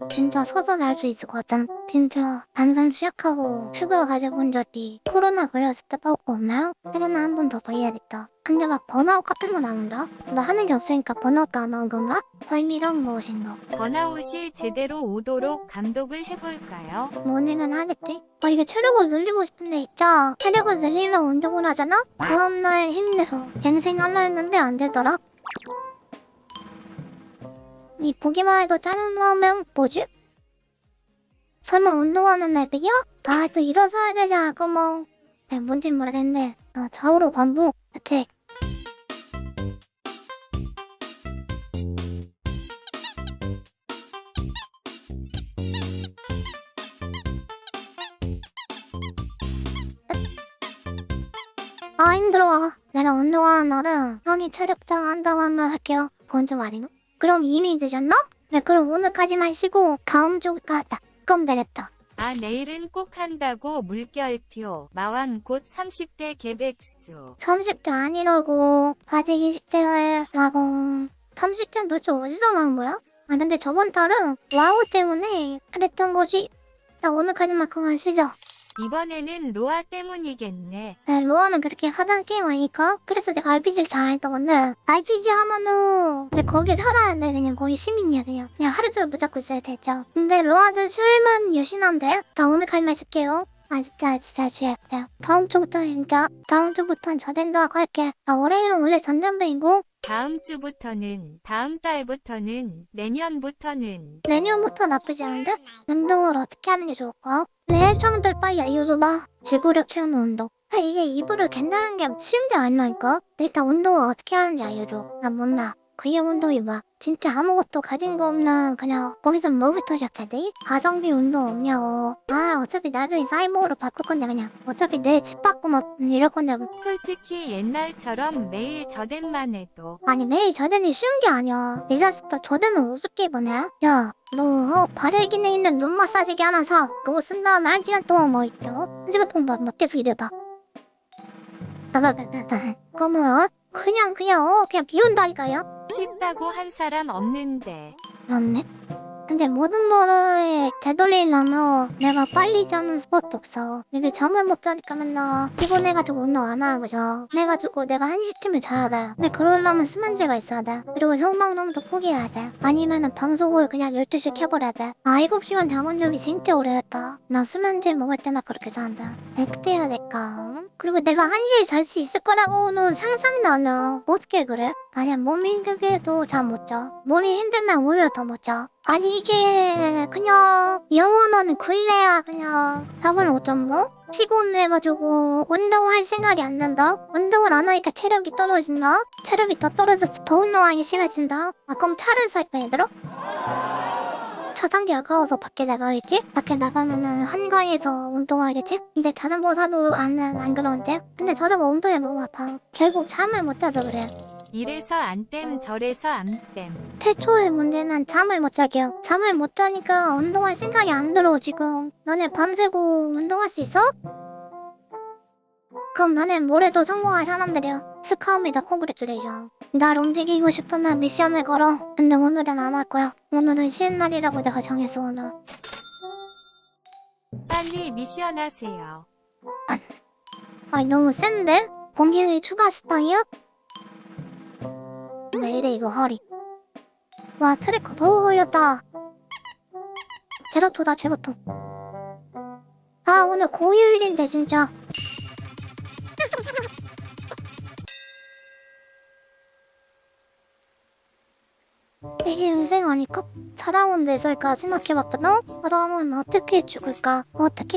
진짜 서서 날 수 있었거든. 진짜 단상 시작하고 휴가 가져본 적이 코로나 걸렸을 때 빼고 없나요? 최근에 한 번 더 봐야겠다. 근데 막 번아웃 같은 건 안 온다? 나 하는 게 없으니까 번아웃도 안 오는 건가? 의미란 무엇인가? 번아웃이 제대로 오도록 감독을 해볼까요? 모닝은 하겠지? 이게 체력을 늘리고 싶은데 있자. 체력을 늘리면 운동을 하잖아? 다음날 힘내서 갱생하려 했는데 안 되더라. 이 보기만 해도 짜증나면 뭐지? 설마 운동하는 앱이야? 또 일어서야 되지 않고 뭐. 뭔진 모르겠는데 좌우로 반복 대책. 힘들어. 내가 운동하는 날은 형이 체력장 한다고 하면 할게요. 그건 좀 아니노? 그럼 이미 늦었나? 네, 그럼 오늘까지만 쉬고 다음 주가 하자. 그럼 되겠다. 내일은 꼭 한다고 물결표. 마왕 곧 30대 개백수. 30대 아니라고. 아직 20대라고. 30대는 도대체 어디서 나온 거야? 근데 저번 달은 와우 때문에 그랬던 거지. 나 오늘까지만 그만 쉬자. 이번에는 로아 때문이겠네. 네, 로아는 그렇게 하던 게임 아니까? 그래서 내가 RPG를 잘했던 건데 RPG 하면은 이제 거기에 살아야 돼. 그냥 거기 시민이야 그냥 하루 종일 붙잡고 있어야 되죠. 근데 로아는 수요일만 여신한데? 나 오늘까지만 쉴게요. 진짜 쉬어요. 다음 주부터는 저 된다고 할게. 나 월요일은 원래 전담배이고 다음 주부터는, 다음 달부터는, 내년부터 나쁘지 않은데? 운동을 어떻게 하는 게 좋을까? 내 애청들 빨리 알려줘봐. 지구력 키우는 운동. 이게 이불을 갠다는 게 쉬운 게 아니라니까? 일단 운동을 어떻게 하는지 알려줘. 난 몰라. 그게 운동이 뭐야? 진짜 아무것도 가진 거 없는 그냥 거기서 뭐부터 시작해야 돼? 가성비 운동 없냐고. 어차피 나중에 사이버로 바꿀 건데 그냥 어차피 내 집 바꾸면 이럴 건데 솔직히 옛날처럼 매일 저댄만 해도 매일 저대는 쉬운 게 아니야. 이 자식들 저대는 우습게 보네. 야, 너 발열 기능 있는 눈 마사지기 하나 사. 그거 쓴 다음에 1시간 동안 뭐 있죠? 1시간 동안 막 계속 이래봐. 그거 뭐야? 그냥 비운다니까요? 쉽다고 한 사람 없는데. 그렇네. 근데 모든 거를 되돌리려면 내가 빨리 자는 수밖에 없어. 이게 잠을 못 자니까 맨날 피곤해가지고 운동 안 하는 거죠. 그래가지고 내가 1시쯤에 자야 돼. 근데 그러려면 수면제가 있어야 돼. 그리고 형광등도 포기해야 돼. 아니면은 방송을 그냥 12시 켜버려야 돼. 7시간 잠은 적이 진짜 오래됐다. 나 수면제 먹을 때나 그렇게 잔다. 어떻게 해야 될까? 그리고 내가 1시에 잘 수 있을 거라고는 상상도 안 해. 어떻게 그래? 몸이 힘들게도 잠 못 자. 몸이 힘들면 오히려 더 못 자. 이게 그냥 영원한 굴레야. 그냥 잠을 못 잠뭐? 피곤해가지고 운동할 생각이 안 난다? 운동을 안 하니까 체력이 떨어진다? 체력이 더 떨어져서 더 운동하기 싫어진다? 그럼 차를 살까 얘들아? 차 산 게 아까워서 밖에 나가겠지? 밖에 나가면은 한강에서 운동하겠지? 근데 자전거 사도 안 그러는데? 근데 자전거 운동에 너무 아파. 결국 잠을 못 자서 그래. 이래서 안땜 저래서 암땜. 태초의 문제는 잠을 못 자게요. 잠을 못 자니까 운동할 생각이 안 들어 지금. 너네 밤새고 운동할 수 있어? 그럼 너네 모레도 성공할 사람들이야. 스카우미다 콩그레츄레이션. 날 움직이고 싶으면 미션을 걸어. 근데 오늘은 안 할 거야. 오늘은 쉬는 날이라고 내가 정했어 오늘. 빨리 미션 하세요. 너무 센데? 공격이 추가 스타이야? 왜 이래 이거 허리. 와 트래커 보고 걸렸다. 제로토다 제로토. 오늘 고휴일인데 진짜. 이게 인생 아닐까? 살아온 내절까 생각해봤거든? 그러면 어떻게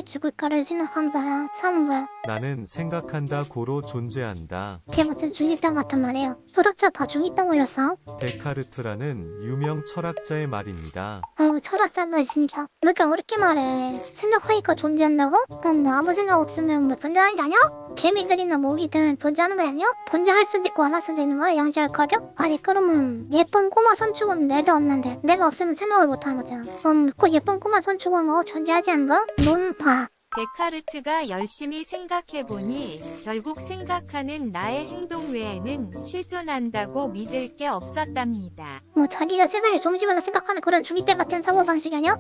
죽을까를 생각하면서 사는 거야. 나는 생각한다 고로 존재한다. 걔 무슨 중2병 같은 말이에요. 철학자 다 중2병 걸렸어? 데카르트라는 유명 철학자의 말입니다. 철학자는 진짜 왜 이렇게 어렵게 말해. 생각하니까 존재한다고? 그럼 아무 생각 없으면 뭐 존재하는 게 아니야? 개미들이나 모기들은 존재하는 거 아니야? 존재할 수도 있고 안 할 수도 있는 거야? 양심할 가격? 그러면 예쁜 꼬마 선축은 내도 없는데 내가 없으면 생각을 못 하는 거잖아. 그럼 그 예쁜 꼬마 선축은 존재하지 않은 거야? 넌 봐. 데카르트가 열심히 생각해보니 결국 생각하는 나의 행동 외에는 실존한다고 믿을 게 없었답니다. 뭐 자기가 세상의 중심이라 생각하는 그런 중이병 같은 사고방식이 아니야?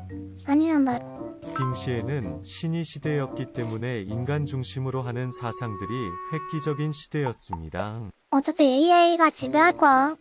아니란 말. 빙시에는 신이 시대였기 때문에 인간 중심으로 하는 사상들이 획기적인 시대였습니다. 어차피 AI가 지배할 거야.